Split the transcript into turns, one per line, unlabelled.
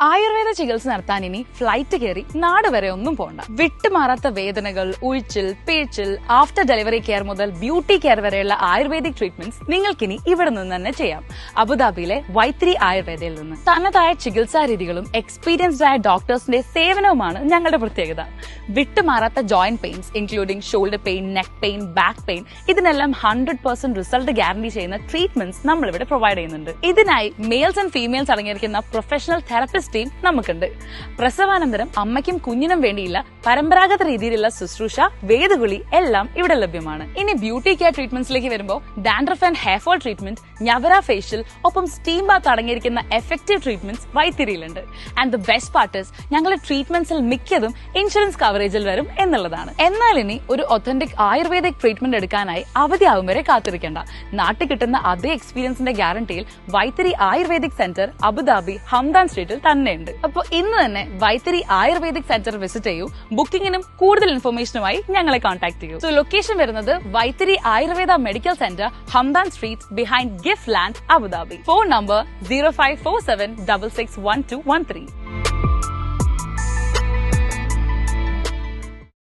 ആയുർവേദ ചികിത്സ നടത്താൻ ഇനി ഫ്ലൈറ്റ് കയറി നാട് വരെ ഒന്നും പോണ്ട. വിട്ടുമാറാത്ത വേദനകൾ, ഉഴിച്ചിൽ, പേച്ചിൽ, ആഫ്റ്റർ ഡെലിവറി കെയർ മുതൽ ബ്യൂട്ടി കെയർ വരെയുള്ള ആയുർവേദിക് ട്രീറ്റ്മെന്റ്സ് നിങ്ങൾക്കിനി ഇവിടെ നിന്ന് തന്നെ ചെയ്യാം. അബുദാബിയിലെ വൈത്തിരി ആയുർവേദയിൽ നിന്ന്. തനതായ ചികിത്സാ രീതികളും എക്സ്പീരിയൻസ്ഡ് ആയ ഡോക്ടേഴ്സിന്റെ സേവനവുമാണ് ഞങ്ങളുടെ പ്രത്യേകത. വിട്ടുമാറാത്ത joint pains including shoulder pain, neck pain, back pain, ഇതിനെല്ലാം 100% റിസൾട്ട് ഗ്യാരണ്ടി ചെയ്യുന്ന ട്രീറ്റ്മെന്റ്സ് നമ്മൾ ഇവിടെ പ്രൊവൈഡ് ചെയ്യുന്നുണ്ട്. ഇതിനായി മെയിൽസ് ആൻഡ് ഫീമെയിൽസ് അടങ്ങിയിരിക്കുന്ന പ്രൊഫഷണൽ തെറപ്പിസ്റ്റ് ടീം നമുക്കുണ്ട്. പ്രസവാനന്തരം അമ്മയ്ക്കും കുഞ്ഞിനും വേണ്ടിയുള്ള പരമ്പരാഗത രീതിയിലുള്ള ശുശ്രൂഷ, വേദഗുളി എല്ലാം ഇവിടെ ലഭ്യമാണ്. ഇനി ബ്യൂട്ടി കെയർ ട്രീറ്റ്മെന്റ്സിലേക്ക് വരുമ്പോൾ dandruff and hair fall treatment, ഞവര ഫേഷ്യൽ, ഒപ്പം സ്റ്റീം ബാത്ത് അടങ്ങിയിരിക്കുന്ന എഫക്റ്റീവ് ട്രീറ്റ്മെന്റ്സ് വൈത്തിരിയിലുണ്ട്. And the best part is ഞങ്ങളുടെ ട്രീറ്റ്മെന്റ്സിൽ മിക്കതും ഇൻഷുറൻസ് കവറേജിൽ വരും എന്നുള്ളതാണ്. എന്നാൽ ഇനി ഒരു ഒത്തന്റിക് ആയുർവേദിക് ട്രീറ്റ്മെന്റ് എടുക്കാനായി അവധിയാവും വരെ കാത്തിരിക്കേണ്ട. നാട്ടിൽ കിട്ടുന്ന അതേ എക്സ്പീരിയൻസിന്റെ ഗ്യാരണ്ടിയിൽ Vythiri ayurvedic centre Abu Dhabi Hamdan സ്ട്രീറ്റിൽ തന്നെയുണ്ട്. അപ്പോൾ ഇന്ന് തന്നെ വൈത്തിരി ആയുർവേദിക് സെന്റർ വിസിറ്റ് ചെയ്യൂ. ബുക്കിംഗിനും കൂടുതൽ ഇൻഫർമേഷനുമായി ഞങ്ങളെ കോൺടാക്ട് ചെയ്യൂ. സോ ലൊക്കേഷൻ വരുന്നത് Vythiri Ayurveda medical centre, Hamdan street, behind gift land, Abu Dhabi. Phone number 0547661213.